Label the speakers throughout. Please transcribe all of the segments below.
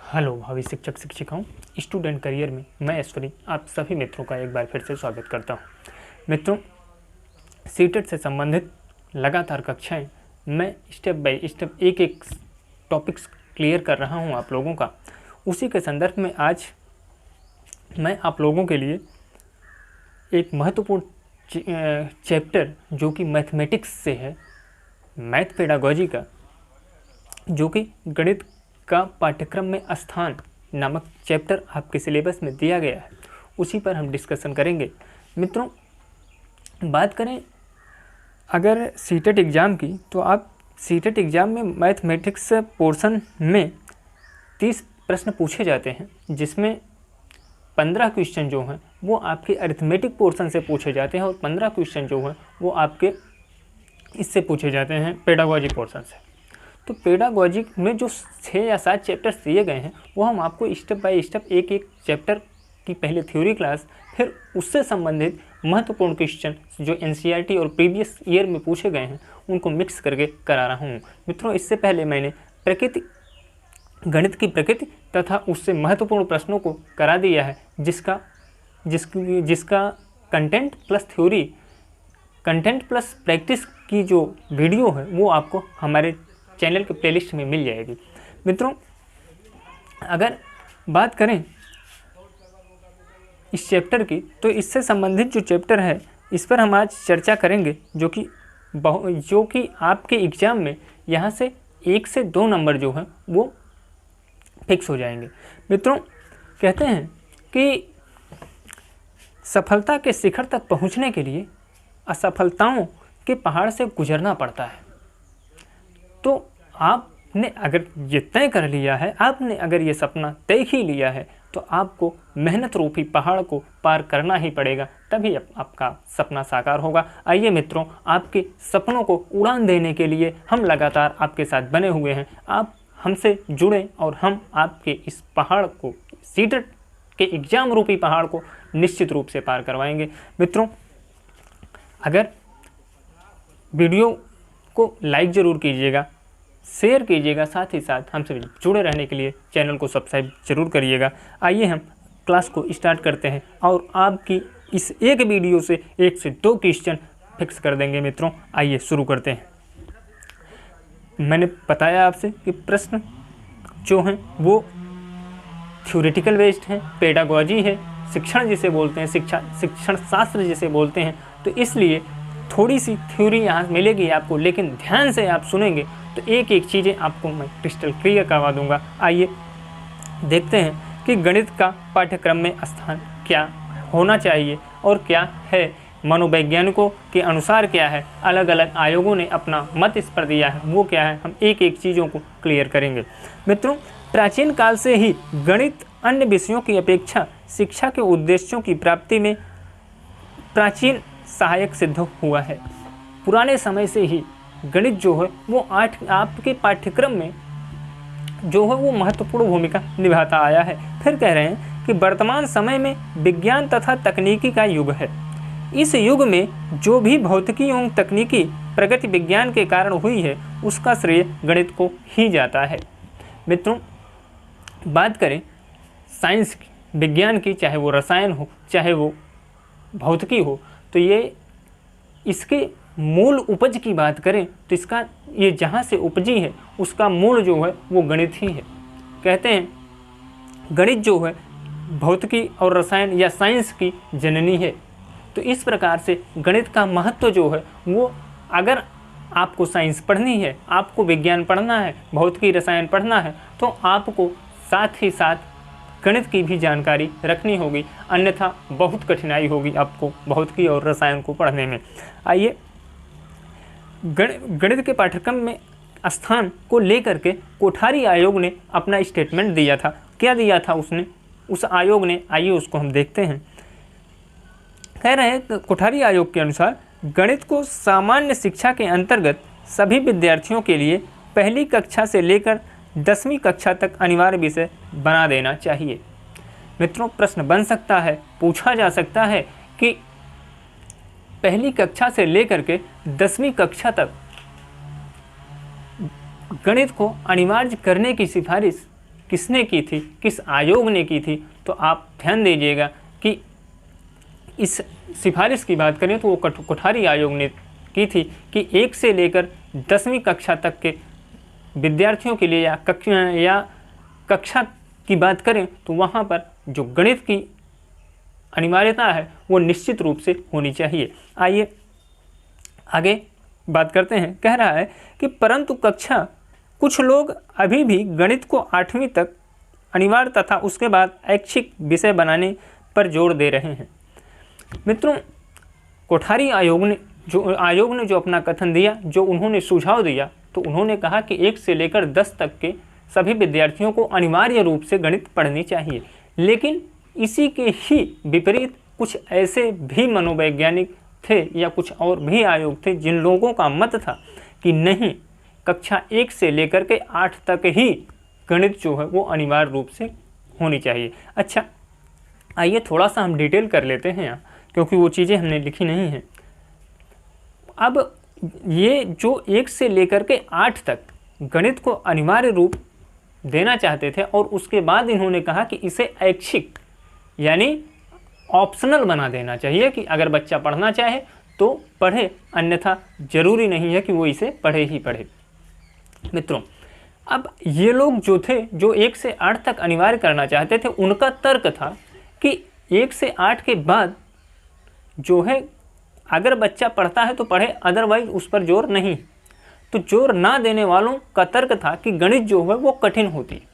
Speaker 1: Hello भावी शिक्षक शिक्षिकाओं, स्टूडेंट करियर में मैं ऐश्वरी आप सभी मित्रों का एक बार फिर से स्वागत करता हूं। मित्रों, सीटेट से संबंधित लगातार कक्षाएं मैं स्टेप बाय स्टेप एक एक टॉपिक्स क्लियर कर रहा हूं आप लोगों का। उसी के संदर्भ में आज मैं आप लोगों के लिए एक महत्वपूर्ण चैप्टर जो कि मैथमेटिक्स से है, मैथ पेडागोजी का, जो कि गणित का पाठ्यक्रम में स्थान नामक चैप्टर आपके सिलेबस में दिया गया है, उसी पर हम डिस्कशन करेंगे। मित्रों, बात करें अगर सीटेट एग्ज़ाम की, तो आप सीटेट एग्ज़ाम में मैथमेटिक्स पोर्शन में 30 प्रश्न पूछे जाते हैं, जिसमें 15 क्वेश्चन जो हैं वो आपके अरिथमेटिक पोर्शन से पूछे जाते हैं और 15 क्वेश्चन जो हैं वो आपके इससे पूछे जाते हैं पेडागोजी पोर्शन से। तो पेडागोजी में जो 6 या 7 चैप्टर्स दिए गए हैं वो हम आपको स्टेप बाय स्टेप एक एक चैप्टर की पहले थ्योरी क्लास, फिर उससे संबंधित महत्वपूर्ण क्वेश्चन जो एनसीईआरटी और प्रीवियस ईयर में पूछे गए हैं उनको मिक्स करके करा रहा हूँ। मित्रों, इससे पहले मैंने गणित की प्रकृति तथा उससे महत्वपूर्ण प्रश्नों को करा दिया है, जिसका content plus theory, content plus practice की जो वीडियो है वो आपको हमारे चैनल के प्लेलिस्ट में मिल जाएगी। मित्रों, अगर बात करें इस चैप्टर की, तो इससे संबंधित जो चैप्टर है इस पर हम आज चर्चा करेंगे, जो कि आपके एग्ज़ाम में यहाँ से 1 से 2 नंबर जो हैं वो फिक्स हो जाएंगे। मित्रों, कहते हैं कि सफलता के शिखर तक पहुँचने के लिए असफलताओं के पहाड़ से गुजरना पड़ता है। तो आपने अगर ये तय कर लिया है, आपने अगर ये सपना तय ही लिया है, तो आपको मेहनत रूपी पहाड़ को पार करना ही पड़ेगा, तभी आपका सपना साकार होगा। आइए मित्रों, आपके सपनों को उड़ान देने के लिए हम लगातार आपके साथ बने हुए हैं। आप हमसे जुड़ें और हम आपके इस पहाड़ को, सीटेट के एग्ज़ाम रूपी पहाड़ को निश्चित रूप से पार करवाएंगे। मित्रों, अगर वीडियो को लाइक ज़रूर कीजिएगा, शेयर कीजिएगा, साथ ही साथ हमसे जुड़े रहने के लिए चैनल को सब्सक्राइब जरूर करिएगा। आइए हम क्लास को स्टार्ट करते हैं और आपकी इस एक वीडियो से 1 से 2 क्वेश्चन फिक्स कर देंगे। मित्रों, आइए शुरू करते हैं। मैंने बताया आपसे कि प्रश्न जो हैं वो थ्योरेटिकल बेस्ड हैं, पेडागोजी है, शिक्षण जिसे बोलते हैं, शिक्षण शास्त्र जिसे बोलते हैं, तो इसलिए थोड़ी सी थ्योरी यहाँ मिलेगी आपको, लेकिन ध्यान से आप सुनेंगे तो एक एक चीज़ें आपको मैं क्रिस्टल क्लियर करवा दूंगा। आइए देखते हैं कि गणित का पाठ्यक्रम में स्थान क्या होना चाहिए और क्या है, मनोवैज्ञानिकों के अनुसार क्या है, अलग अलग आयोगों ने अपना मत इस पर दिया है, वो क्या है, हम एक एक चीज़ों को क्लियर करेंगे। मित्रों, प्राचीन काल से ही गणित अन्य विषयों की अपेक्षा शिक्षा के उद्देश्यों की प्राप्ति में प्राचीन सहायक सिद्ध हुआ है। पुराने समय से ही गणित जो है वो आपके पाठ्यक्रम में जो है वो महत्वपूर्ण भूमिका निभाता आया है। फिर कह रहे हैं कि वर्तमान समय में विज्ञान तथा तकनीकी का युग है। इस युग में जो भी भौतिकी एवं तकनीकी प्रगति विज्ञान के कारण हुई है, उसका श्रेय गणित को ही जाता है। मित्रों, बात करें साइंस की, विज्ञान की, चाहे वो रसायन हो चाहे वो भौतिकी हो, तो ये इसके मूल उपज की बात करें तो इसका ये जहाँ से उपजी है उसका मूल जो है वो गणित ही है। कहते हैं गणित जो है भौतिकी और रसायन या साइंस की जननी है। तो इस प्रकार से गणित का महत्व जो है वो, अगर आपको साइंस पढ़नी है, आपको विज्ञान पढ़ना है, भौतिकी रसायन पढ़ना है, तो आपको साथ ही साथ गणित की भी जानकारी रखनी होगी, अन्यथा बहुत कठिनाई होगी आपको भौतिकी और रसायन को पढ़ने में। आइए, गणित के पाठ्यक्रम में स्थान को लेकर के कोठारी आयोग ने अपना स्टेटमेंट दिया था। क्या दिया था उस आयोग ने, आइए उसको हम देखते हैं। कह रहे हैं कोठारी आयोग के अनुसार गणित को सामान्य शिक्षा के अंतर्गत सभी विद्यार्थियों के लिए पहली कक्षा से लेकर 10वीं कक्षा तक अनिवार्य विषय बना देना चाहिए। मित्रों, प्रश्न बन सकता है, पूछा जा सकता है कि पहली कक्षा से लेकर के 10वीं कक्षा तक गणित को अनिवार्य करने की सिफारिश किसने की थी, किस आयोग ने की थी, तो आप ध्यान दीजिएगा कि इस सिफारिश की बात करें तो वो कोठारी आयोग ने की थी कि 1 से लेकर 10वीं कक्षा तक के विद्यार्थियों के लिए या कक्षा की बात करें तो वहाँ पर जो गणित की अनिवार्यता है वो निश्चित रूप से होनी चाहिए। आइए आगे बात करते हैं। कह रहा है कि परंतु कक्षा कुछ लोग अभी भी गणित को 8वीं तक अनिवार्य तथा उसके बाद ऐच्छिक विषय बनाने पर जोर दे रहे हैं। मित्रों, कोठारी आयोग ने जो अपना कथन दिया, जो उन्होंने सुझाव दिया, तो उन्होंने कहा कि 1 से लेकर 10 तक के सभी विद्यार्थियों को अनिवार्य रूप से गणित पढ़नी चाहिए। लेकिन इसी के ही विपरीत कुछ ऐसे भी मनोवैज्ञानिक थे या कुछ और भी आयोग थे जिन लोगों का मत था कि नहीं, कक्षा 1 से लेकर के 8 तक ही गणित जो है वो अनिवार्य रूप से होनी चाहिए। अच्छा, आइए थोड़ा सा हम डिटेल कर लेते हैं यहाँ, क्योंकि वो चीज़ें हमने लिखी नहीं हैं। अब ये जो 1 से लेकर के 8 तक गणित को अनिवार्य रूप देना चाहते थे और उसके बाद इन्होंने कहा कि इसे ऐच्छिक यानी ऑप्शनल बना देना चाहिए कि अगर बच्चा पढ़ना चाहे तो पढ़े, अन्यथा जरूरी नहीं है कि वो इसे पढ़े ही पढ़े। मित्रों, अब ये लोग जो थे जो 1 से 8 तक अनिवार्य करना चाहते थे, उनका तर्क था कि 1 से 8 के बाद जो है अगर बच्चा पढ़ता है तो पढ़े, अदरवाइज उस पर जोर नहीं। तो जोर ना देने वालों का तर्क था कि गणित जो है वो कठिन होती है।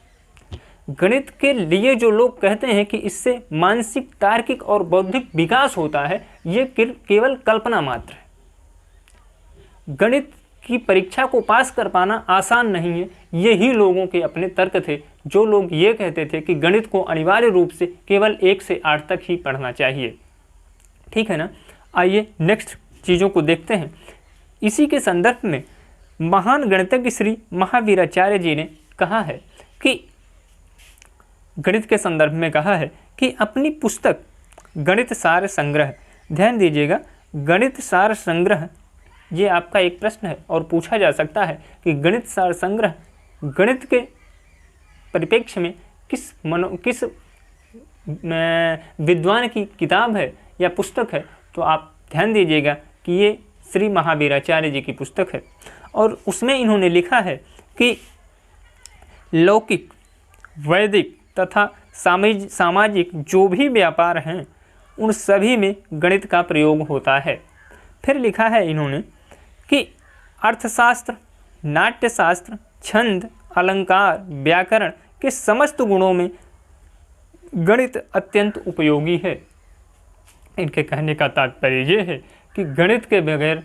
Speaker 1: गणित के लिए जो लोग कहते हैं कि इससे मानसिक, तार्किक और बौद्धिक विकास होता है, ये केवल कल्पना मात्र है। गणित की परीक्षा को पास कर पाना आसान नहीं है, यही लोगों के अपने तर्क थे। जो लोग ये कहते थे कि गणित को अनिवार्य रूप से केवल 1 से 8 तक ही पढ़ना चाहिए। ठीक है ना। आइए नेक्स्ट चीज़ों को देखते हैं। इसी के संदर्भ में महान गणितज्ञ श्री महावीराचार्य जी ने कहा है कि गणित के संदर्भ में कहा है कि अपनी पुस्तक गणित सार संग्रह, ध्यान दीजिएगा, गणित सार संग्रह, ये आपका एक प्रश्न है और पूछा जा सकता है कि गणित सार संग्रह गणित के परिप्रेक्ष्य में किस विद्वान की किताब है या पुस्तक है, तो आप ध्यान दीजिएगा कि ये श्री महावीराचार्य जी की पुस्तक है और उसमें इन्होंने लिखा है कि लौकिक, वैदिक तथा सामाजिक जो भी व्यापार हैं उन सभी में गणित का प्रयोग होता है। फिर लिखा है इन्होंने कि अर्थशास्त्र, नाट्यशास्त्र, छंद, अलंकार, व्याकरण के समस्त गुणों में गणित अत्यंत उपयोगी है। इनके कहने का तात्पर्य ये है कि गणित के बगैर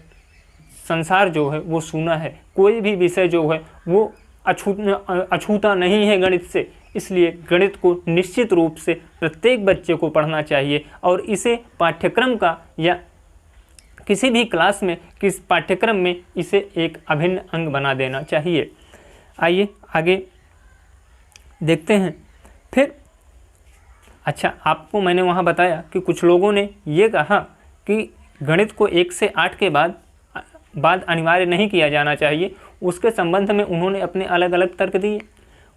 Speaker 1: संसार जो है वो सूना है, कोई भी विषय जो है वो अछूता नहीं है गणित से। इसलिए गणित को निश्चित रूप से प्रत्येक बच्चे को पढ़ना चाहिए और इसे पाठ्यक्रम का या किसी भी क्लास में, किस पाठ्यक्रम में इसे एक अभिन्न अंग बना देना चाहिए। आइए आगे देखते हैं। फिर अच्छा, आपको मैंने वहाँ बताया कि कुछ लोगों ने ये कहा कि गणित को 1 से 8 के बाद अनिवार्य नहीं किया जाना चाहिए। उसके संबंध में उन्होंने अपने अलग अलग तर्क दिए।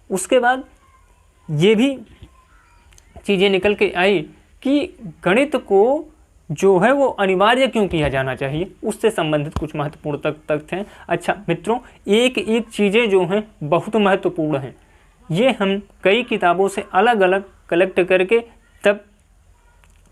Speaker 1: उसके बाद ये भी चीज़ें निकल के आई कि गणित को जो है वो अनिवार्य क्यों किया जाना चाहिए, उससे संबंधित कुछ महत्वपूर्ण तथ्य हैं। अच्छा मित्रों, एक एक चीज़ें जो हैं बहुत महत्वपूर्ण हैं। ये हम कई किताबों से अलग अलग कलेक्ट करके तब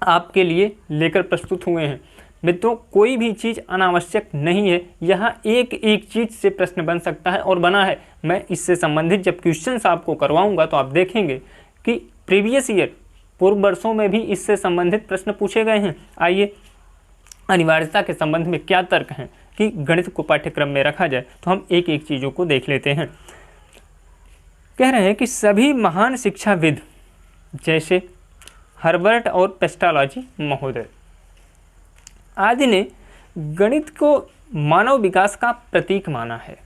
Speaker 1: आपके लिए लेकर प्रस्तुत हुए हैं। मित्रों, कोई भी चीज़ अनावश्यक नहीं है। यहाँ एक एक चीज़ से प्रश्न बन सकता है और बना है। मैं इससे संबंधित जब क्वेश्चंस आपको करवाऊंगा तो आप देखेंगे कि प्रीवियस ईयर, पूर्व वर्षों में भी इससे संबंधित प्रश्न पूछे गए हैं। आइए, अनिवार्यता के संबंध में क्या तर्क हैं कि गणित को पाठ्यक्रम में रखा जाए, तो हम एक एक चीज़ों को देख लेते हैं। कह रहे हैं कि सभी महान शिक्षाविद जैसे हर्बर्ट और पेस्टालॉजी महोदय आदि ने गणित को मानव विकास का प्रतीक माना है।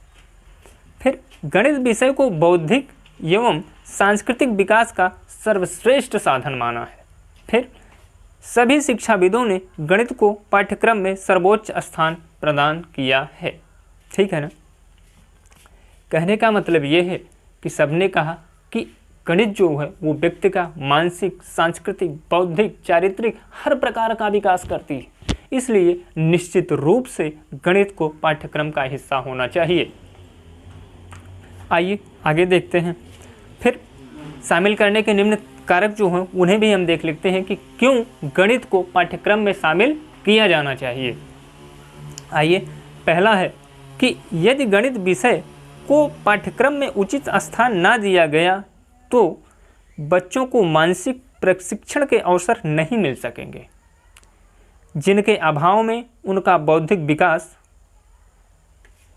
Speaker 1: फिर गणित विषय को बौद्धिक एवं सांस्कृतिक विकास का सर्वश्रेष्ठ साधन माना है। फिर सभी शिक्षाविदों ने गणित को पाठ्यक्रम में सर्वोच्च स्थान प्रदान किया है। ठीक है ना। कहने का मतलब ये है कि सबने कहा कि गणित जो है वो व्यक्ति का मानसिक, सांस्कृतिक, बौद्धिक, चारित्रिक हर प्रकार का विकास करती है। इसलिए निश्चित रूप से गणित को पाठ्यक्रम का हिस्सा होना चाहिए। आइए आगे देखते हैं। फिर शामिल करने के निम्न कारक जो हैं उन्हें भी हम देख लेते हैं कि क्यों गणित को पाठ्यक्रम में शामिल किया जाना चाहिए। आइए, पहला है कि यदि गणित विषय को पाठ्यक्रम में उचित स्थान ना दिया गया तो बच्चों को मानसिक प्रशिक्षण के अवसर नहीं मिल सकेंगे, जिनके अभाव में उनका बौद्धिक विकास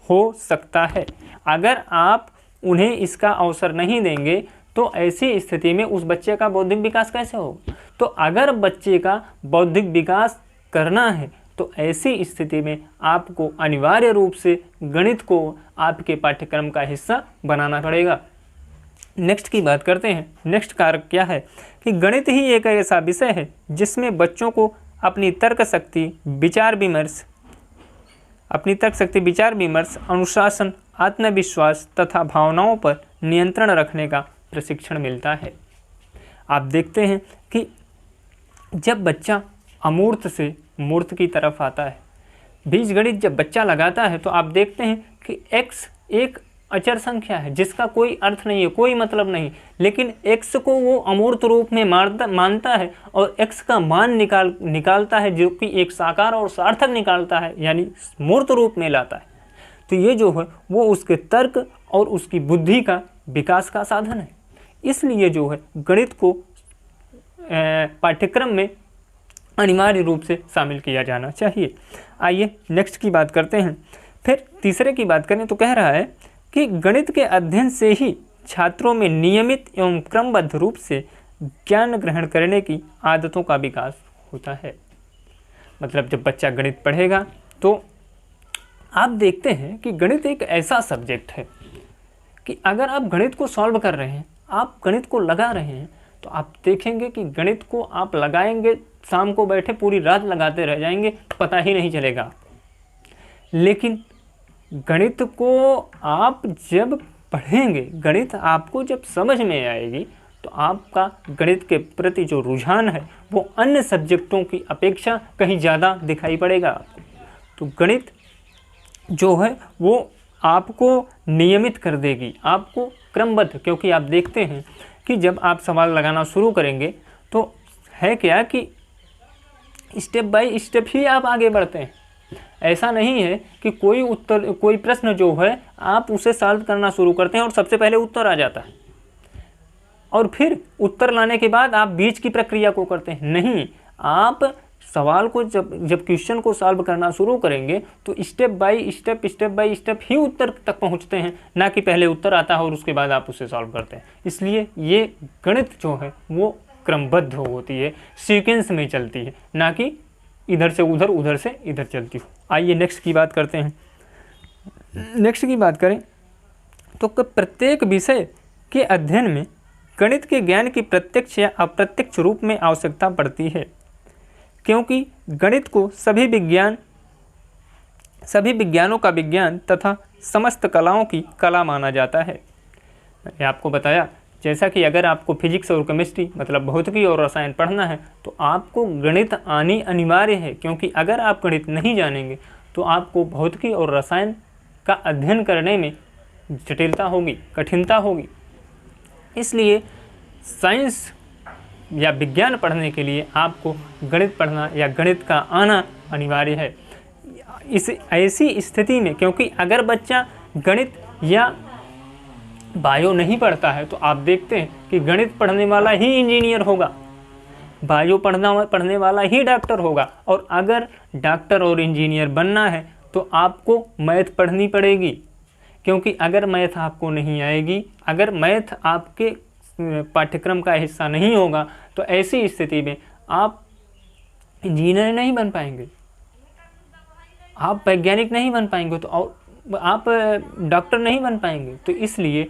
Speaker 1: हो सकता है। अगर आप उन्हें इसका अवसर नहीं देंगे तो ऐसी स्थिति में उस बच्चे का बौद्धिक विकास कैसे होगा। तो अगर बच्चे का बौद्धिक विकास करना है तो ऐसी स्थिति में आपको अनिवार्य रूप से गणित को आपके पाठ्यक्रम का हिस्सा बनाना पड़ेगा। नेक्स्ट की बात करते हैं। नेक्स्ट कारक क्या है कि गणित ही एक ऐसा विषय है जिसमें बच्चों को अपनी तर्क शक्ति, विचार विमर्श, अनुशासन, आत्मविश्वास तथा भावनाओं पर नियंत्रण रखने का प्रशिक्षण मिलता है। आप देखते हैं कि जब बच्चा अमूर्त से मूर्त की तरफ आता है, बीजगणित जब बच्चा लगाता है तो आप देखते हैं कि x एक अचर संख्या है जिसका कोई अर्थ नहीं है, कोई मतलब नहीं, लेकिन x को वो अमूर्त रूप में मानता है और x का मान निकालता है, जो कि एक साकार और सार्थक निकालता है, यानी मूर्त रूप में लाता है। तो ये जो है वो उसके तर्क और उसकी बुद्धि का विकास का साधन है। इसलिए जो है गणित को पाठ्यक्रम में अनिवार्य रूप से शामिल किया जाना चाहिए। आइए नेक्स्ट की बात करते हैं। फिर तीसरे की बात करें तो कह रहा है कि गणित के अध्ययन से ही छात्रों में नियमित एवं क्रमबद्ध रूप से ज्ञान ग्रहण करने की आदतों का विकास होता है। मतलब जब बच्चा गणित पढ़ेगा तो आप देखते हैं कि गणित एक ऐसा सब्जेक्ट है कि अगर आप गणित को सॉल्व कर रहे हैं, आप गणित को लगा रहे हैं, तो आप देखेंगे कि गणित को आप लगाएंगे, शाम को बैठे पूरी रात लगाते रह जाएंगे, पता ही नहीं चलेगा। लेकिन गणित को आप जब पढ़ेंगे, गणित आपको जब समझ में आएगी, तो आपका गणित के प्रति जो रुझान है वो अन्य सब्जेक्टों की अपेक्षा कहीं ज़्यादा दिखाई पड़ेगा। तो गणित जो है वो आपको नियमित कर देगी, आपको क्रमबद्ध, क्योंकि आप देखते हैं कि जब आप सवाल लगाना शुरू करेंगे तो है क्या कि स्टेप बाय स्टेप ही आप आगे बढ़ते हैं। ऐसा नहीं है कि कोई प्रश्न जो है आप उसे सॉल्व करना शुरू करते हैं और सबसे पहले उत्तर आ जाता है और फिर उत्तर लाने के बाद आप बीच की प्रक्रिया को करते हैं। नहीं, आप सवाल को जब क्वेश्चन को सॉल्व करना शुरू करेंगे तो स्टेप बाय स्टेप ही उत्तर तक पहुंचते हैं, ना कि पहले उत्तर आता है और उसके बाद आप उसे सॉल्व करते हैं। इसलिए ये गणित जो है वो क्रमबद्ध होती है, सीक्वेंस में चलती है, ना कि इधर से उधर से इधर चलती हो। आइए नेक्स्ट की बात करते हैं। नेक्स्ट की बात करें तो प्रत्येक विषय के अध्ययन में गणित के ज्ञान की प्रत्यक्ष या अप्रत्यक्ष रूप में आवश्यकता पड़ती है, क्योंकि गणित को सभी विज्ञानों का विज्ञान तथा समस्त कलाओं की कला माना जाता है। मैंने आपको बताया जैसा कि अगर आपको फिजिक्स और केमिस्ट्री मतलब भौतिकी और रसायन पढ़ना है तो आपको गणित आनी अनिवार्य है, क्योंकि अगर आप गणित नहीं जानेंगे तो आपको भौतिकी और रसायन का अध्ययन करने में जटिलता होगी, कठिनता होगी। इसलिए साइंस या विज्ञान पढ़ने के लिए आपको गणित पढ़ना या गणित का आना अनिवार्य है। इस ऐसी स्थिति में, क्योंकि अगर बच्चा गणित या बायो नहीं पढ़ता है तो आप देखते हैं कि गणित पढ़ने वाला ही इंजीनियर होगा, बायो पढ़ने वाला ही डॉक्टर होगा, और अगर डॉक्टर और इंजीनियर बनना है तो आपको मैथ पढ़नी पड़ेगी, क्योंकि अगर मैथ आपको नहीं आएगी, अगर मैथ आपके पाठ्यक्रम का हिस्सा नहीं होगा तो ऐसी स्थिति में आप इंजीनियर नहीं बन पाएंगे, आप वैज्ञानिक नहीं बन पाएंगे, तो और आप डॉक्टर नहीं बन पाएंगे। तो इसलिए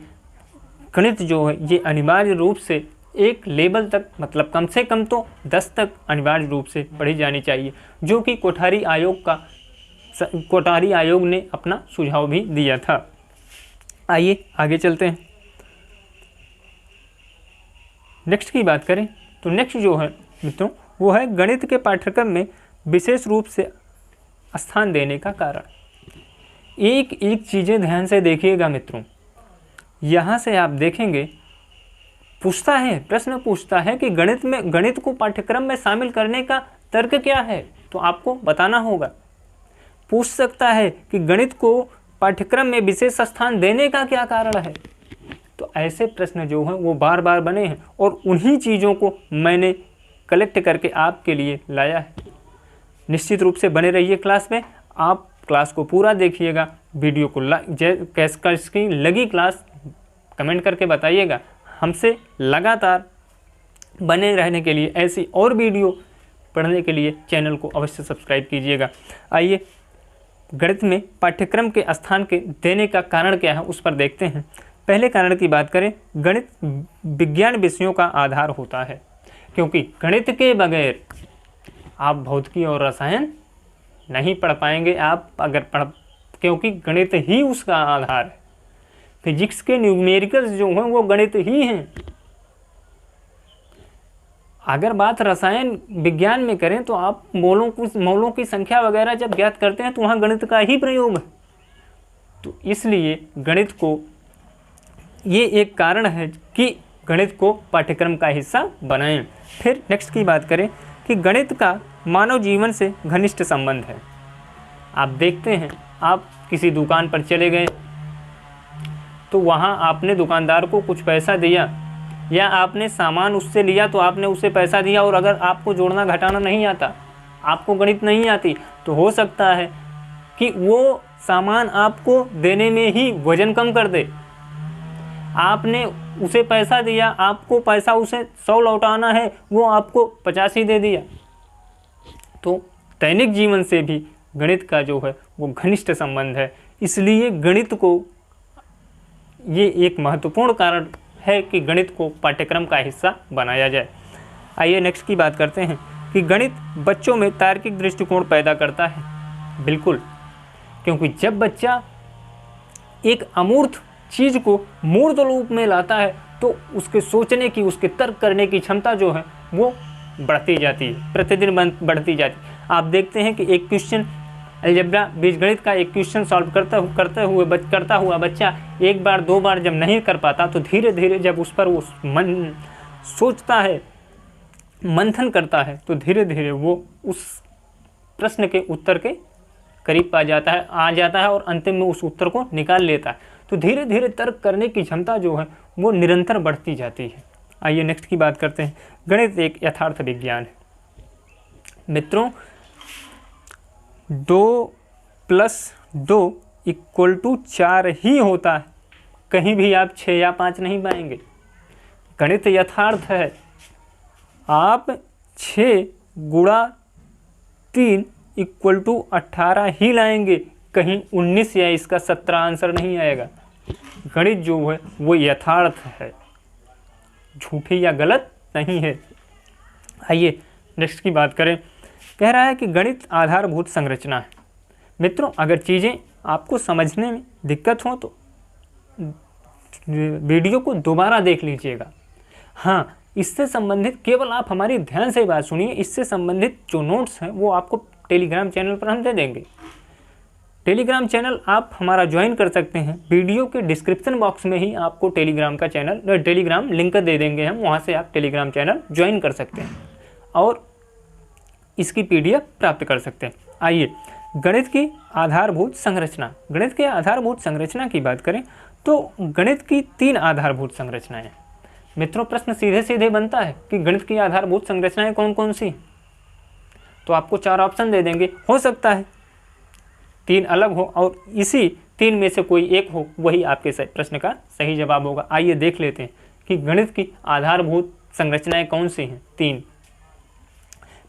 Speaker 1: गणित जो है ये अनिवार्य रूप से एक लेवल तक, मतलब कम से कम तो 10 तक अनिवार्य रूप से पढ़ी जानी चाहिए, जो कि कोठारी आयोग ने अपना सुझाव भी दिया था। आइए आगे चलते हैं। नेक्स्ट की बात करें तो नेक्स्ट जो है मित्रों वो है गणित के पाठ्यक्रम में विशेष रूप से स्थान देने का कारण। एक एक चीज़ें ध्यान से देखिएगा मित्रों, यहाँ से आप देखेंगे पूछता है, प्रश्न पूछता है कि गणित को पाठ्यक्रम में शामिल करने का तर्क क्या है, तो आपको बताना होगा। पूछ सकता है कि गणित को पाठ्यक्रम में विशेष स्थान देने का क्या कारण है। तो ऐसे प्रश्न जो हैं वो बार बार बने हैं और उन्हीं चीज़ों को मैंने कलेक्ट करके आपके लिए लाया है। निश्चित रूप से बने रहिए क्लास में, आप क्लास को पूरा देखिएगा, वीडियो को कैसी लगी क्लास कमेंट करके बताइएगा। हमसे लगातार बने रहने के लिए, ऐसी और वीडियो पढ़ने के लिए चैनल को अवश्य सब्सक्राइब कीजिएगा। आइए गणित में पाठ्यक्रम के स्थान के देने का कारण क्या है उस पर देखते हैं। पहले कारण की बात करें, गणित विज्ञान विषयों का आधार होता है, क्योंकि गणित के बगैर आप भौतिकी और रसायन नहीं पढ़ पाएंगे। आप अगर क्योंकि गणित ही उसका आधार है। फिजिक्स के न्यूमेरिकल्स जो हैं वो गणित ही हैं। अगर बात रसायन विज्ञान में करें तो आप मोलों की संख्या वगैरह जब ज्ञात करते हैं तो वहाँ गणित का ही प्रयोग है। तो इसलिए गणित को ये एक कारण है कि गणित को पाठ्यक्रम का हिस्सा बनाएं। फिर नेक्स्ट की बात करें कि गणित का मानव जीवन से घनिष्ठ संबंध है। आप देखते हैं, आप किसी दुकान पर चले गए तो वहाँ आपने दुकानदार को कुछ पैसा दिया या आपने सामान उससे लिया तो आपने उसे पैसा दिया, और अगर आपको जोड़ना घटाना नहीं आता, आपको गणित नहीं आती, तो हो सकता है कि वो सामान आपको देने में ही वजन कम कर दे। आपने उसे पैसा दिया, आपको पैसा उसे 100 लौटाना है, वो आपको 50 ही दे दिया। तो दैनिक जीवन से भी गणित का जो है वो घनिष्ठ संबंध है। इसलिए गणित को ये एक महत्वपूर्ण कारण है कि गणित को पाठ्यक्रम का हिस्सा बनाया जाए। आइए नेक्स्ट की बात करते हैं कि गणित बच्चों में तार्किक दृष्टिकोण पैदा करता है। बिल्कुल, क्योंकि जब बच्चा एक अमूर्त चीज़ को मूर्त रूप में लाता है तो उसके सोचने की, उसके तर्क करने की क्षमता जो है वो बढ़ती जाती है, प्रतिदिन बढ़ती जाती है। आप देखते हैं कि एक क्वेश्चन अलजेब्रा बीजगणित का एक क्वेश्चन सॉल्व करता हुआ बच्चा एक बार दो बार जब नहीं कर पाता तो धीरे धीरे जब उस पर वो सोचता है, मंथन करता है, तो धीरे धीरे वो उस प्रश्न के उत्तर के करीब आ जाता है और अंतिम में उस उत्तर को निकाल लेता है। तो धीरे धीरे तर्क करने की क्षमता जो है वो निरंतर बढ़ती जाती है। आइए नेक्स्ट की बात करते हैं। गणित एक यथार्थ विज्ञान है। मित्रों, 2 + 2 = 4 ही होता है, कहीं भी आप 6 या 5 नहीं पाएंगे। गणित यथार्थ है। आप 6 × 3 = 18 ही लाएंगे, कहीं 19 या इसका 17 आंसर नहीं आएगा। गणित जो है वो यथार्थ है, झूठी या गलत नहीं है। आइए नेक्स्ट की बात करें। कह रहा है कि गणित आधारभूत संरचना है। मित्रों, अगर चीज़ें आपको समझने में दिक्कत हो तो वीडियो को दोबारा देख लीजिएगा। हाँ, इससे संबंधित केवल आप हमारी ध्यान से बात सुनिए। इससे संबंधित जो नोट्स हैं वो आपको टेलीग्राम चैनल पर हम दे देंगे। टेलीग्राम चैनल आप हमारा ज्वाइन कर सकते हैं। वीडियो के डिस्क्रिप्शन बॉक्स में ही आपको टेलीग्राम लिंक दे देंगे हम, वहाँ से आप टेलीग्राम चैनल ज्वाइन कर सकते हैं और इसकी PDF प्राप्त कर सकते हैं। आइए गणित की आधारभूत संरचना। गणित के आधारभूत संरचना की बात करें तो गणित की 3 आधारभूत संरचनाएं हैं। मित्रों, प्रश्न सीधे सीधे बनता है कि गणित की आधारभूत संरचनाएं कौन कौन सी, तो आपको 4 ऑप्शन दे देंगे। हो सकता है 3 अलग हो और इसी 3 में से कोई एक हो, वही आपके प्रश्न का सही जवाब होगा। आइए देख लेते हैं कि गणित की आधारभूत संरचनाएं कौन सी हैं। 3।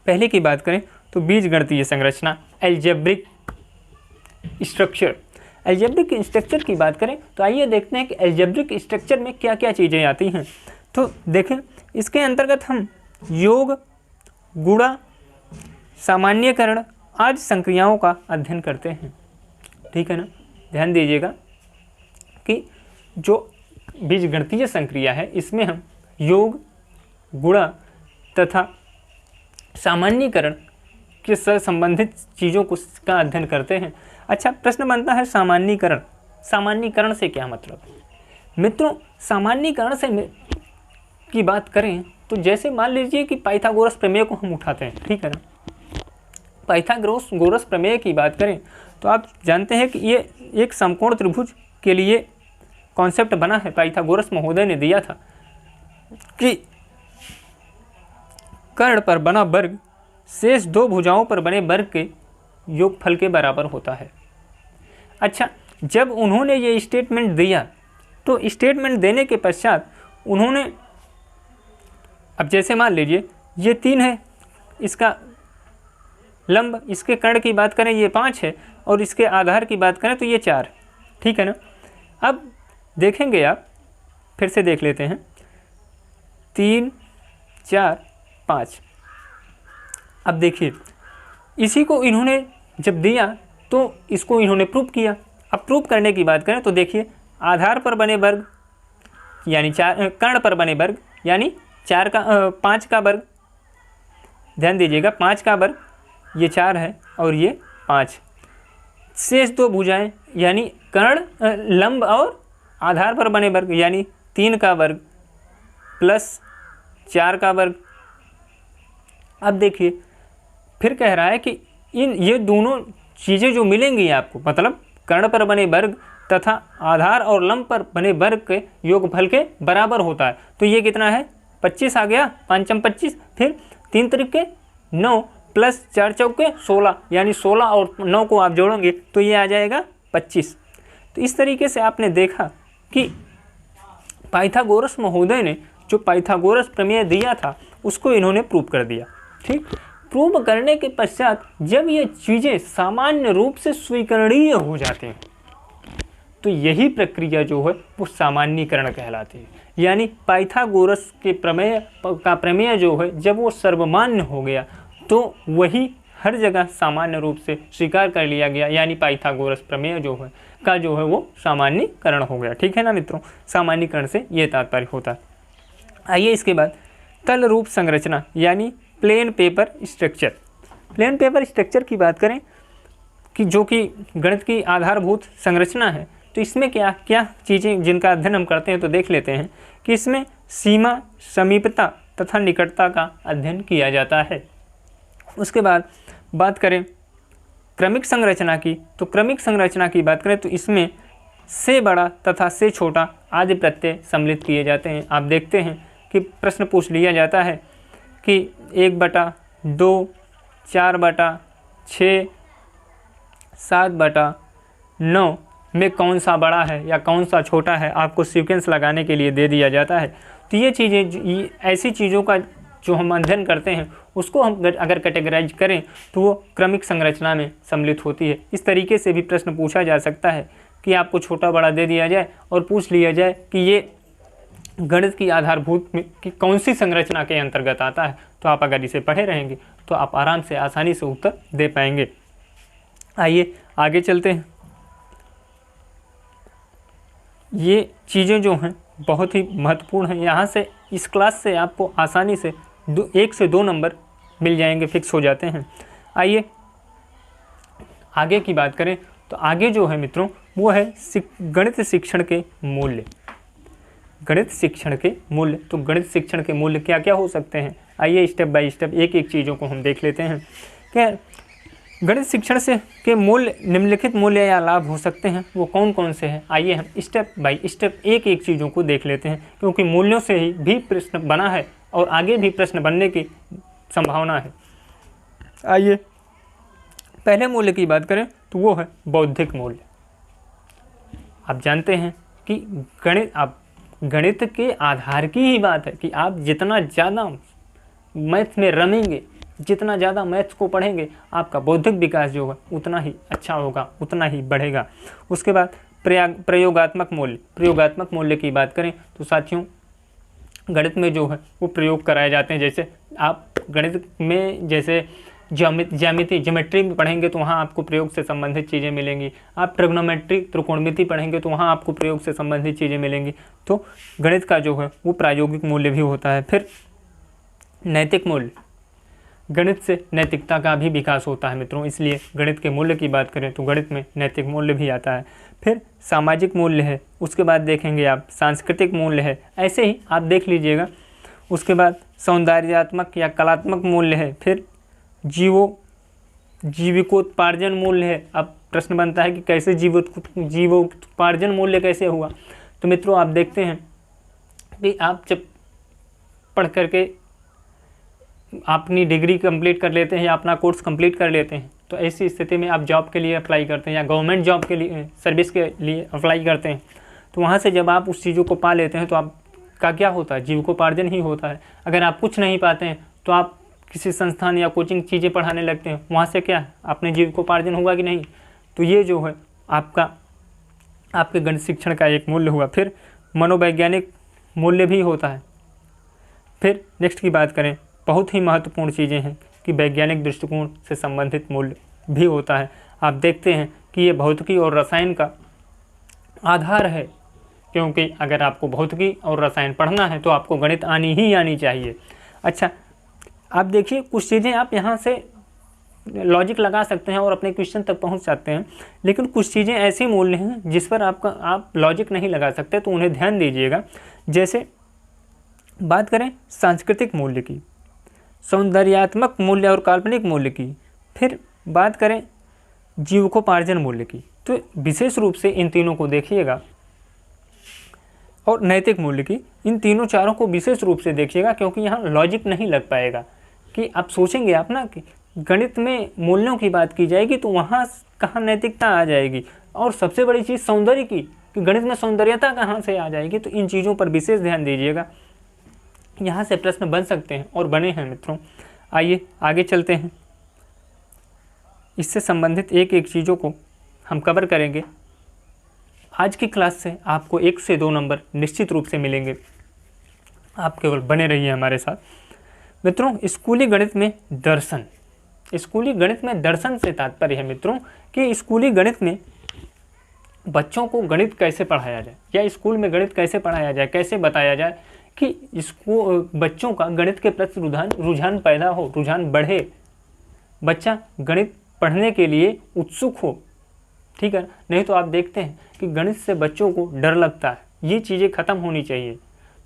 Speaker 1: पहले की बात करें तो बीजगणितीय संरचना, एल्जेब्रिक स्ट्रक्चर। एल्जेब्रिक स्ट्रक्चर की बात करें तो आइए देखते हैं कि एल्जेब्रिक स्ट्रक्चर में क्या क्या चीज़ें आती हैं। तो देखें, इसके अंतर्गत हम योग, गुणा, सामान्यकरण आदि संक्रियाओं का अध्ययन करते हैं। ठीक है ना। ध्यान दीजिएगा कि जो बीजगणितीय संक्रिया है इसमें हम योग, गुणा तथा सामान्यीकरण के से संबंधित चीज़ों को का अध्ययन करते हैं। अच्छा, प्रश्न बनता है सामान्यीकरण। सामान्यीकरण से क्या मतलब है? मित्रों, सामान्यीकरण से की बात करें तो जैसे मान लीजिए कि पाइथागोरस प्रमेय को हम उठाते हैं, ठीक है ना। पाइथागोरस प्रमेय की बात करें तो आप जानते हैं कि ये एक समकोण त्रिभुज के लिए कॉन्सेप्ट बना है। पाइथागोरस महोदय ने दिया था कि कर्ण पर बना वर्ग शेष दो भुजाओं पर बने वर्ग के योगफल के बराबर होता है। अच्छा, जब उन्होंने ये स्टेटमेंट दिया तो स्टेटमेंट देने के पश्चात उन्होंने, अब जैसे मान लीजिए ये 3 है इसका लंब, इसके कर्ण की बात करें ये 5 है और इसके आधार की बात करें तो ये 4, ठीक है ना। अब देखेंगे आप, फिर से देख लेते हैं, 3 4 5। अब देखिए इसी को इन्होंने जब दिया तो इसको इन्होंने प्रूव किया। अब प्रूव करने की बात करें तो देखिए आधार पर बने वर्ग यानी 4, कर्ण पर बने वर्ग यानी 5 का वर्ग, ध्यान दीजिएगा 5 का वर्ग, ये 4 है और ये 5, शेष दो भुजाएं यानी कर्ण लंब और आधार पर बने वर्ग यानी 3 का वर्ग प्लस 4 का वर्ग। अब देखिए फिर कह रहा है कि ये दोनों चीज़ें जो मिलेंगी आपको, मतलब कर्ण पर बने वर्ग तथा आधार और लंब पर बने वर्ग के योगफल के बराबर होता है। तो ये कितना है, 25 आ गया, 5 25, फिर 3 त्रिके 9 प्लस 4 चौके 16, यानी 16 और 9 को आप जोड़ोगे तो ये आ जाएगा 25। तो इस तरीके से आपने देखा कि पाइथागोरस महोदय ने जो पाइथागोरस प्रमेय दिया था उसको इन्होंने प्रूव कर दिया। ठीक, प्रूव करने के पश्चात जब ये चीज़ें सामान्य रूप से स्वीकरणीय हो जाती हैं तो यही प्रक्रिया जो है वो सामान्यीकरण कहलाती है। यानी पाइथागोरस के प्रमेय जो है जब वो सर्वमान्य हो गया तो वही हर जगह सामान्य रूप से स्वीकार कर लिया गया, यानी पाइथागोरस प्रमेय जो है वो सामान्यीकरण हो गया। ठीक है ना मित्रों, सामान्यीकरण से ये तात्पर्य होता है। आइए इसके बाद तल रूप संरचना यानी plain paper structure. Plain paper structure की बात करें कि जो कि गणित की आधारभूत संरचना है, तो इसमें क्या क्या चीज़ें जिनका अध्ययन हम करते हैं तो देख लेते हैं कि इसमें सीमा, समीपता तथा निकटता का अध्ययन किया जाता है। उसके बाद बात करें क्रमिक संरचना की, तो क्रमिक संरचना की बात करें तो इसमें से बड़ा तथा से छोटा आदि प्रत्यय सम्मिलित किए जाते हैं। आप देखते हैं कि प्रश्न पूछ लिया जाता है कि 1/2, 4/6, 7/9 में कौन सा बड़ा है या कौन सा छोटा है, आपको सीक्वेंस लगाने के लिए दे दिया जाता है। तो ये चीज़ें, ऐसी चीज़ों का जो हम अध्ययन करते हैं उसको हम अगर कैटेगराइज करें तो वो क्रमिक संरचना में सम्मिलित होती है। इस तरीके से भी प्रश्न पूछा जा सकता है कि आपको छोटा बड़ा दे दिया जाए और पूछ लिया जाए कि ये गणित की आधारभूत में कि कौन सी संरचना के अंतर्गत आता है, तो आप अगर इसे पढ़े रहेंगे तो आप आराम से आसानी से उत्तर दे पाएंगे। आइए आगे चलते हैं। ये चीज़ें जो हैं बहुत ही महत्वपूर्ण हैं। यहाँ से इस क्लास से आपको आसानी से 1 से 2 नंबर मिल जाएंगे, फिक्स हो जाते हैं। आइए आगे की बात करें तो आगे जो है मित्रों वो है गणित शिक्षण के मूल्य। गणित शिक्षण के मूल्य, तो गणित शिक्षण के मूल्य क्या क्या हो सकते हैं, आइए स्टेप बाय स्टेप एक एक चीज़ों को हम देख लेते हैं। क्या गणित शिक्षण से के मूल्य, निम्नलिखित मूल्य या लाभ हो सकते हैं, वो कौन कौन से हैं, आइए हम स्टेप बाय स्टेप एक एक चीज़ों को देख लेते हैं, क्योंकि मूल्यों से ही भी प्रश्न बना है और आगे भी प्रश्न बनने की संभावना है। आइए पहले मूल्य की बात करें तो वो है बौद्धिक मूल्य। आप जानते हैं कि गणित के आधार की ही बात है कि आप जितना ज़्यादा मैथ में रमेंगे, जितना ज़्यादा मैथ्स को पढ़ेंगे, आपका बौद्धिक विकास जो है उतना ही अच्छा होगा, उतना ही बढ़ेगा। उसके बाद प्रयोगात्मक मूल्य। प्रयोगात्मक मूल्य की बात करें तो साथियों गणित में जो है वो प्रयोग कराए जाते हैं। जैसे आप गणित में जैसे ज्योमेट्री में पढ़ेंगे तो वहाँ आपको प्रयोग से संबंधित चीज़ें मिलेंगी। आप ट्रिग्नोमेट्री, त्रिकोणमिति पढ़ेंगे तो वहाँ आपको प्रयोग से संबंधित चीज़ें मिलेंगी। तो गणित का जो है वो प्रायोगिक मूल्य भी होता है। फिर नैतिक मूल्य, गणित से नैतिकता का भी विकास होता है मित्रों, इसलिए गणित के मूल्य की बात करें तो गणित में नैतिक मूल्य भी आता है। फिर सामाजिक मूल्य है, उसके बाद देखेंगे आप सांस्कृतिक मूल्य है, ऐसे ही आप देख लीजिएगा। उसके बाद सौंदर्यात्मक या कलात्मक मूल्य है, फिर जीविकोत्पार्जन मूल्य है। अब प्रश्न बनता है कि कैसे जीवोत्पार्जन मूल्य कैसे हुआ। तो मित्रों आप देखते हैं कि आप जब पढ़ करके अपनी डिग्री कंप्लीट कर लेते हैं या अपना कोर्स कंप्लीट कर लेते हैं, तो ऐसी स्थिति में आप जॉब के लिए अप्लाई करते हैं या गवर्नमेंट जॉब के लिए सर्विस के लिए अप्लाई करते हैं, तो वहाँ से जब आप उस चीज़ों को पा लेते हैं तो आपका क्या होता है, जीविकोपार्जन ही होता है। अगर आप कुछ नहीं पाते हैं तो आप किसी संस्थान या कोचिंग चीज़ें पढ़ाने लगते हैं, वहाँ से क्या अपने जीविकोपार्जन होगा कि नहीं। तो ये जो है आपके गणित शिक्षण का एक मूल्य हुआ। फिर मनोवैज्ञानिक मूल्य भी होता है। फिर नेक्स्ट की बात करें, बहुत ही महत्वपूर्ण चीज़ें हैं कि वैज्ञानिक दृष्टिकोण से संबंधित मूल्य भी होता है। आप देखते हैं कि ये भौतिकी और रसायन का आधार है, क्योंकि अगर आपको भौतिकी और रसायन पढ़ना है तो आपको गणित आनी ही आनी चाहिए। अच्छा, आप देखिए कुछ चीज़ें आप यहाँ से लॉजिक लगा सकते हैं और अपने क्वेश्चन तक पहुँच सकते हैं, लेकिन कुछ चीज़ें ऐसी मूल्य हैं जिस पर आप लॉजिक नहीं लगा सकते, तो उन्हें ध्यान दीजिएगा। जैसे बात करें सांस्कृतिक मूल्य की, सौंदर्यात्मक मूल्य और काल्पनिक मूल्य की, फिर बात करें जीविकोपार्जन मूल्य की, तो विशेष रूप से इन तीनों को देखिएगा, और नैतिक मूल्य की, इन तीनों चारों को विशेष रूप से देखिएगा, क्योंकि यहाँ लॉजिक नहीं लग पाएगा। कि आप सोचेंगे आप ना कि गणित में मूल्यों की बात की जाएगी तो वहाँ कहाँ नैतिकता आ जाएगी, और सबसे बड़ी चीज़ सौंदर्य की, कि गणित में सौंदर्यता कहाँ से आ जाएगी। तो इन चीज़ों पर विशेष ध्यान दीजिएगा, यहाँ से प्रश्न बन सकते हैं और बने हैं मित्रों। आइए आगे चलते हैं, इससे संबंधित एक एक चीज़ों को हम कवर करेंगे। आज की क्लास से आपको 1 से 2 नंबर निश्चित रूप से मिलेंगे, आप केवल बने रहिए हमारे साथ। मित्रों स्कूली गणित में दर्शन, स्कूली गणित में दर्शन से तात्पर्य है मित्रों कि स्कूली गणित में बच्चों को गणित कैसे पढ़ाया जाए, या स्कूल में गणित कैसे पढ़ाया जाए, कैसे बताया जाए कि इसको बच्चों का गणित के प्रति रुझान पैदा हो, रुझान बढ़े, बच्चा गणित पढ़ने के लिए उत्सुक हो। ठीक है, नहीं तो आप देखते हैं कि गणित से बच्चों को डर लगता है, ये चीज़ें ख़त्म होनी चाहिए।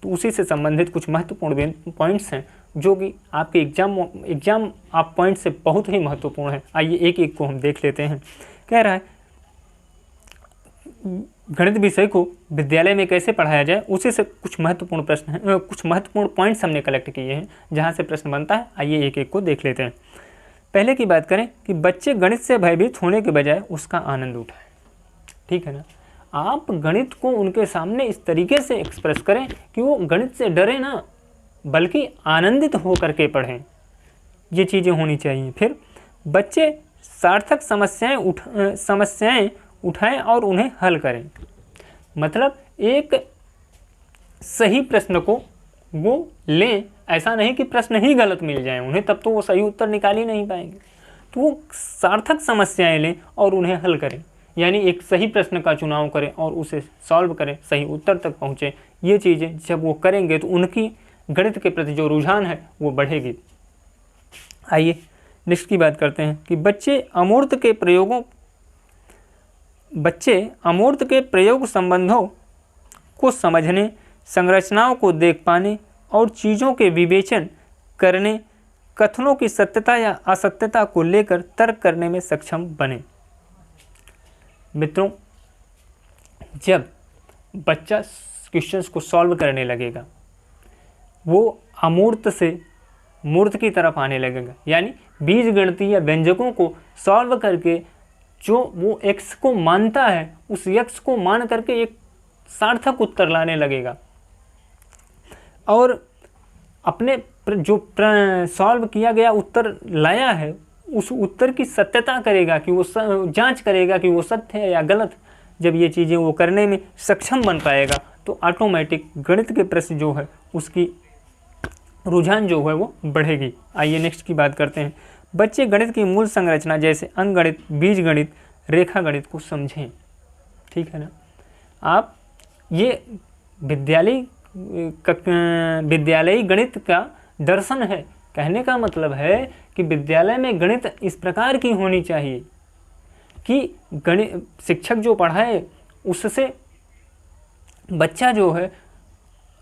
Speaker 1: तो उसी से संबंधित कुछ महत्वपूर्ण पॉइंट्स हैं जो कि आपके एग्जाम आप पॉइंट से बहुत ही महत्वपूर्ण है। आइए एक एक को हम देख लेते हैं। कह रहा है गणित विषय को विद्यालय में कैसे पढ़ाया जाए, उसी से कुछ महत्वपूर्ण प्रश्न हैं, कुछ महत्वपूर्ण पॉइंट्स हमने कलेक्ट किए हैं जहाँ से प्रश्न बनता है। आइए एक एक को देख लेते हैं। पहले की बात करें कि बच्चे गणित से भयभीत होने के बजाय उसका आनंद उठाएं। ठीक है ना, आप गणित को उनके सामने इस तरीके से एक्सप्रेस करें कि वो गणित से डरे ना, बल्कि आनंदित होकर के पढ़ें, ये चीज़ें होनी चाहिए। फिर बच्चे सार्थक समस्याएं उठाएं और उन्हें हल करें। मतलब एक सही प्रश्न को वो लें, ऐसा नहीं कि प्रश्न ही गलत मिल जाए उन्हें, तब तो वो सही उत्तर निकाल ही नहीं पाएंगे। तो वो सार्थक समस्याएं लें और उन्हें हल करें, यानी एक सही प्रश्न का चुनाव करें और उसे सॉल्व करें, सही उत्तर तक पहुँचें। ये चीज़ें जब वो करेंगे तो उनकी गणित के प्रति जो रुझान है वो बढ़ेगी। आइए नेक्स्ट की बात करते हैं कि बच्चे अमूर्त के प्रयोग संबंधों को समझने, संरचनाओं को देख पाने और चीज़ों के विवेचन करने, कथनों की सत्यता या असत्यता को लेकर तर्क करने में सक्षम बने। मित्रों जब बच्चा क्वेश्चंस को सॉल्व करने लगेगा, वो अमूर्त से मूर्त की तरफ आने लगेगा, यानी बीजगणितीय व्यंजकों को सॉल्व करके जो वो एक्स को मानता है उस एक्स को मान करके एक सार्थक उत्तर लाने लगेगा, और अपने जो सॉल्व किया गया उत्तर लाया है उस उत्तर की सत्यता करेगा कि वो जांच करेगा कि वो सत्य है या गलत। जब ये चीज़ें वो करने में सक्षम बन पाएगा तो ऑटोमेटिक गणित के प्रश्न जो है उसकी रुझान जो है वो बढ़ेगी। आइए नेक्स्ट की बात करते हैं। बच्चे गणित की मूल संरचना जैसे अंकगणित, बीजगणित, रेखा गणित को समझें। ठीक है ना, आप ये विद्यालयी गणित का दर्शन है। कहने का मतलब है कि विद्यालय में गणित इस प्रकार की होनी चाहिए कि गणित शिक्षक जो पढ़ाए उससे बच्चा जो है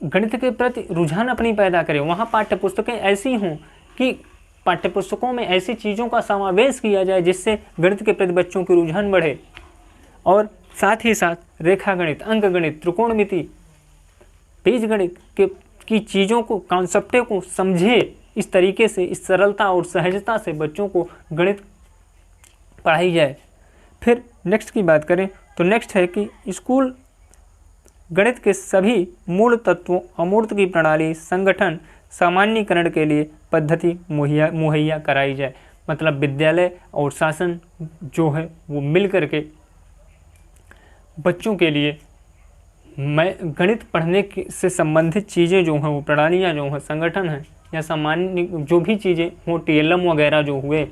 Speaker 1: गणित के प्रति रुझान अपनी पैदा करे। वहाँ पाठ्यपुस्तकें ऐसी हों कि पाठ्यपुस्तकों में ऐसी चीज़ों का समावेश किया जाए जिससे गणित के प्रति बच्चों की रुझान बढ़े। और साथ ही साथ रेखा गणित, अंक गणित, त्रिकोणमिति, बीजगणित की चीज़ों को, कॉन्सेप्टों को समझे इस तरीके से, इस सरलता और सहजता से बच्चों को गणित पढ़ाई जाए। फिर नेक्स्ट की बात करें तो नेक्स्ट है कि स्कूल गणित के सभी मूल तत्वों, अमूर्त की प्रणाली, संगठन, सामान्यीकरण के लिए पद्धति मुहैया कराई जाए। मतलब विद्यालय और शासन जो है वो मिल करके बच्चों के लिए गणित पढ़ने से संबंधित चीज़ें जो हैं, वो प्रणालियाँ जो हैं, संगठन हैं या सामान्य जो भी चीज़ें हो, TLM वगैरह जो हुए,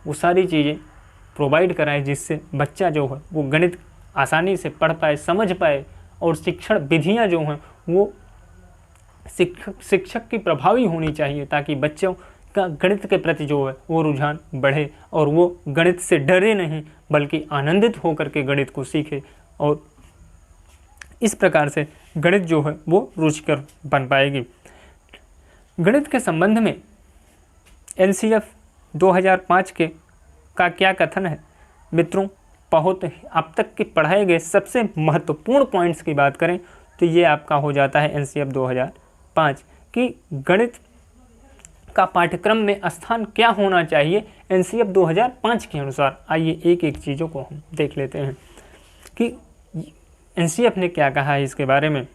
Speaker 1: वो सारी चीज़ें प्रोवाइड कराएं जिससे बच्चा जो है वो गणित आसानी से पढ़ पाए, समझ पाए। और शिक्षण विधियाँ जो हैं वो शिक्षक की प्रभावी होनी चाहिए ताकि बच्चों का गणित के प्रति जो है वो रुझान बढ़े और वो गणित से डरे नहीं बल्कि आनंदित होकर के गणित को सीखे। और इस प्रकार से गणित जो है वो रुचिकर बन पाएगी। गणित के संबंध में NCF 2005 का क्या कथन है मित्रों? बहुत अब तक के पढ़ाए गए सबसे महत्वपूर्ण पॉइंट्स की बात करें तो ये आपका हो जाता है NCF 2005 कि गणित का पाठ्यक्रम में स्थान क्या होना चाहिए NCF 2005 के अनुसार। आइए एक एक चीज़ों को हम देख लेते हैं कि NCF ने क्या कहा है इसके बारे में।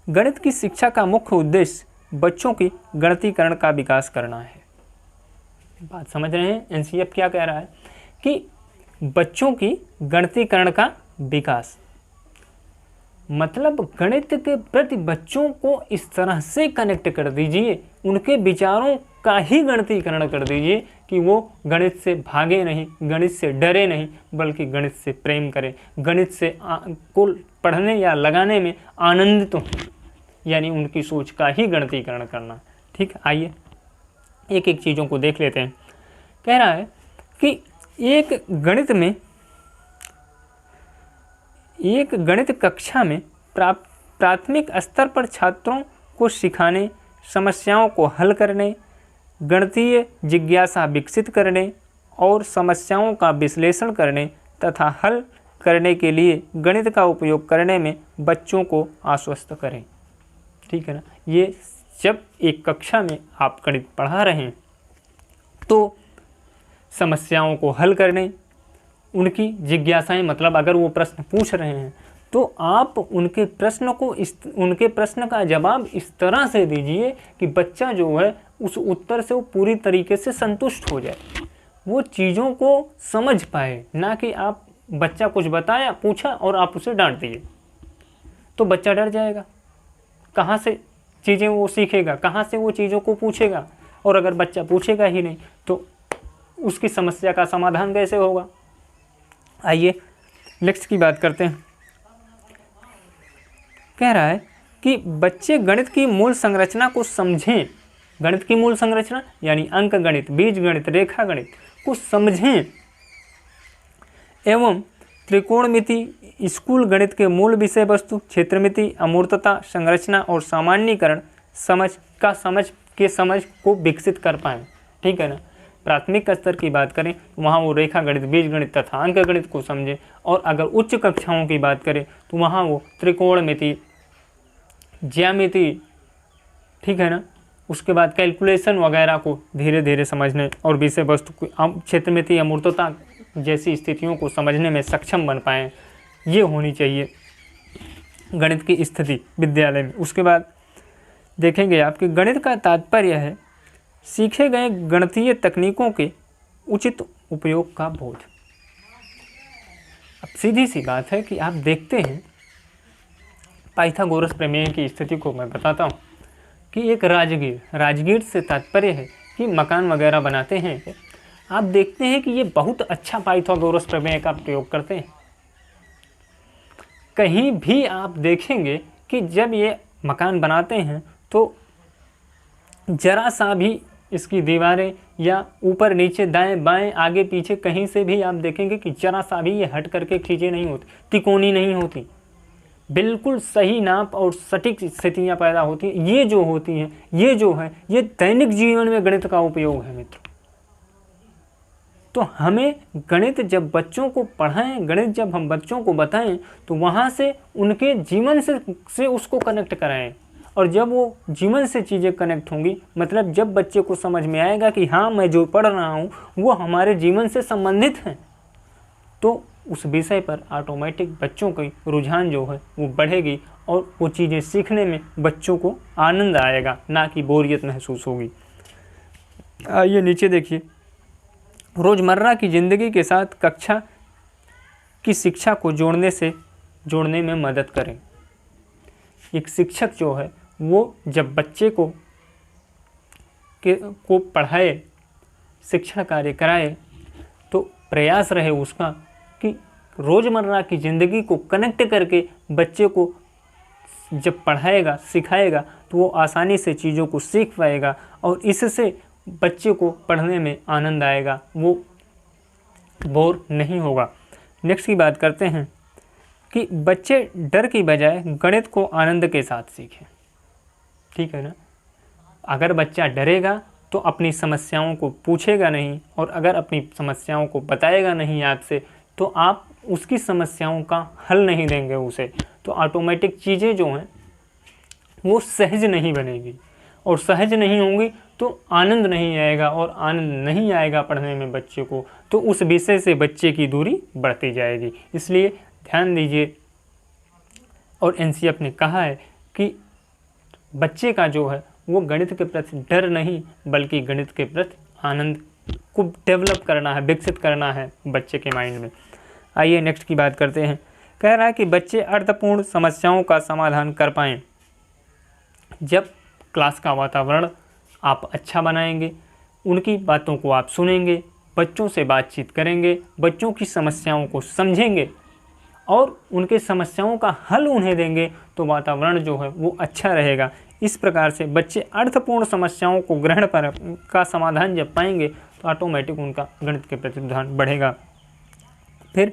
Speaker 1: गणित की शिक्षा का मुख्य उद्देश्य बच्चों की गणितीकरण का विकास करना है। बात समझ रहे हैं? NCF क्या कह रहा है कि बच्चों की गणितीकरण का विकास, मतलब गणित के प्रति बच्चों को इस तरह से कनेक्ट कर दीजिए, उनके विचारों का ही गणितीकरण कर दीजिए कि वो गणित से भागे नहीं, गणित से डरे नहीं, बल्कि गणित से प्रेम करें, गणित से को पढ़ने या लगाने में आनंदित हों, यानी उनकी सोच का ही गणितीकरण करना। ठीक, आइए एक एक चीज़ों को देख लेते हैं। कह रहा है कि एक गणित कक्षा में प्राथमिक स्तर पर छात्रों को सिखाने, समस्याओं को हल करने, गणितीय जिज्ञासा विकसित करने और समस्याओं का विश्लेषण करने तथा हल करने के लिए गणित का उपयोग करने में बच्चों को आश्वस्त करें। ठीक है ना? ये जब एक कक्षा में आप गणित पढ़ा रहे हैं तो समस्याओं को हल करने, उनकी जिज्ञासाएं, मतलब अगर वो प्रश्न पूछ रहे हैं तो आप उनके प्रश्न का जवाब इस तरह से दीजिए कि बच्चा जो है उस उत्तर से वो पूरी तरीके से संतुष्ट हो जाए, वो चीज़ों को समझ पाए। ना कि आप बच्चा कुछ बताया, पूछा और आप उसे डांट दिए तो बच्चा डर जाएगा। कहाँ से चीज़ें वो सीखेगा, कहाँ से वो चीज़ों को पूछेगा? और अगर बच्चा पूछेगा ही नहीं तो उसकी समस्या का समाधान कैसे होगा? आइए नेक्स्ट की बात करते हैं। कह रहा है कि बच्चे गणित की मूल संरचना को समझें। गणित की मूल संरचना यानी अंक गणित, बीज गणित, रेखा गणित को समझें एवं त्रिकोणमिति, स्कूल गणित के मूल विषय वस्तु, क्षेत्रमिति, अमूर्तता, संरचना और सामान्यीकरण समझ को विकसित कर पाएँ। ठीक है ना? प्राथमिक स्तर की बात करें तो वहाँ वो रेखा गणित, बीज गणित तथा अंक गणित को समझें, और अगर उच्च कक्षाओं की बात करें तो वहाँ वो त्रिकोणमिति, ज्यामिति, ठीक है ना, उसके बाद कैलकुलेशन वगैरह को धीरे धीरे समझने और विषय वस्तु को, क्षेत्रमिति, अमूर्तता जैसी स्थितियों को समझने में सक्षम बन पाएँ। ये होनी चाहिए गणित की स्थिति विद्यालय में। उसके बाद देखेंगे आपके गणित का तात्पर्य है सीखे गए गणितीय तकनीकों के उचित उपयोग का बोध। अब सीधी सी बात है कि आप देखते हैं पाइथागोरस प्रमेय की स्थिति को मैं बताता हूँ कि एक राजगीर से तात्पर्य है कि मकान वगैरह बनाते हैं। आप देखते हैं कि ये बहुत अच्छा पाइथागोरस प्रमेय का प्रयोग करते हैं। कहीं भी आप देखेंगे कि जब ये मकान बनाते हैं तो जरा सा भी इसकी दीवारें या ऊपर नीचे दाएं बाएं आगे पीछे कहीं से भी आप देखेंगे कि जरा सा भी ये हट करके चीज़ें नहीं होती, तिकोनी नहीं होती, बिल्कुल सही नाप और सटीक स्थितियाँ पैदा होती हैं। ये जो होती हैं, ये जो है, ये दैनिक जीवन में गणित का उपयोग है मित्रों। तो हमें गणित जब बच्चों को पढ़ाएं, गणित जब हम बच्चों को बताएं, तो वहाँ से उनके जीवन से उसको कनेक्ट कराएं। और जब वो जीवन से चीज़ें कनेक्ट होंगी, मतलब जब बच्चे को समझ में आएगा कि हाँ मैं जो पढ़ रहा हूँ वो हमारे जीवन से संबंधित है, तो उस विषय पर ऑटोमेटिक बच्चों की रुझान जो है वो बढ़ेगी और वो चीज़ें सीखने में बच्चों को आनंद आएगा, ना कि बोरियत महसूस होगी। आइए नीचे देखिए, रोज़मर्रा की ज़िंदगी के साथ कक्षा की शिक्षा को जोड़ने में मदद करें। एक शिक्षक जो है वो जब बच्चे को पढ़ाए, शिक्षण कार्य कराए, तो प्रयास रहे उसका कि रोज़मर्रा की ज़िंदगी को कनेक्ट करके बच्चे को जब पढ़ाएगा, सिखाएगा, तो वो आसानी से चीज़ों को सीख पाएगा और इससे बच्चे को पढ़ने में आनंद आएगा, वो बोर नहीं होगा। नेक्स्ट की बात करते हैं कि बच्चे डर की बजाय गणित को आनंद के साथ सीखें। ठीक है ना। अगर बच्चा डरेगा तो अपनी समस्याओं को पूछेगा नहीं, और अगर अपनी समस्याओं को बताएगा नहीं आपसे, तो आप उसकी समस्याओं का हल नहीं देंगे उसे, तो ऑटोमेटिक चीज़ें जो हैं वो सहज नहीं बनेगी, और सहज नहीं होंगी तो आनंद नहीं आएगा, और आनंद नहीं आएगा पढ़ने में बच्चे को, तो उस विषय से बच्चे की दूरी बढ़ती जाएगी। इसलिए ध्यान दीजिए, और एनसीएफ ने कहा है कि बच्चे का जो है वो गणित के प्रति डर नहीं, बल्कि गणित के प्रति आनंद को डेवलप करना है, विकसित करना है बच्चे के माइंड में। आइए नेक्स्ट की बात करते हैं। कह रहा है कि बच्चे अर्थपूर्ण समस्याओं का समाधान कर पाएँ। जब क्लास का वातावरण आप अच्छा बनाएंगे, उनकी बातों को आप सुनेंगे, बच्चों से बातचीत करेंगे, बच्चों की समस्याओं को समझेंगे और उनके समस्याओं का हल उन्हें देंगे, तो वातावरण जो है वो अच्छा रहेगा। इस प्रकार से बच्चे अर्थपूर्ण समस्याओं को ग्रहण का समाधान जब पाएंगे, तो ऑटोमेटिक उनका गणित के प्रति रुझान बढ़ेगा। फिर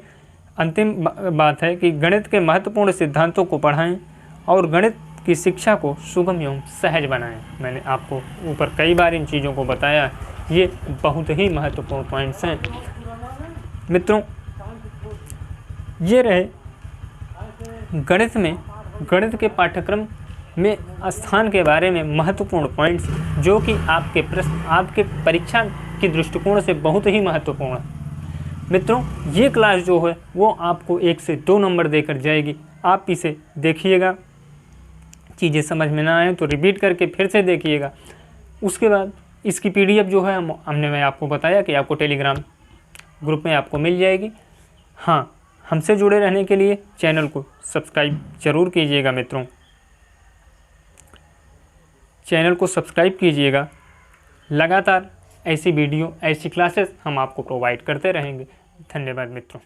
Speaker 1: अंतिम बात है कि गणित के महत्वपूर्ण सिद्धांतों को पढ़ाएं और गणित की शिक्षा को सुगम एवं सहज बनाएं। मैंने आपको ऊपर कई बार इन चीज़ों को बताया, ये बहुत ही महत्वपूर्ण पॉइंट्स हैं मित्रों। ये रहे गणित के पाठ्यक्रम में स्थान के बारे में महत्वपूर्ण पॉइंट्स, जो कि आपके प्रश्न, आपके परीक्षा के दृष्टिकोण से बहुत ही महत्वपूर्ण है। मित्रों, ये क्लास जो है वो आपको 1 से 2 नंबर देकर जाएगी। आप इसे देखिएगा, चीज़ें समझ में ना आए तो रिपीट करके फिर से देखिएगा। उसके बाद इसकी PDF जो है मैं आपको बताया कि आपको टेलीग्राम ग्रुप में आपको मिल जाएगी। हाँ, हमसे जुड़े रहने के लिए चैनल को सब्सक्राइब ज़रूर कीजिएगा मित्रों, चैनल को सब्सक्राइब कीजिएगा। लगातार ऐसी वीडियो, ऐसी क्लासेस हम आपको प्रोवाइड करते रहेंगे। धन्यवाद मित्रों।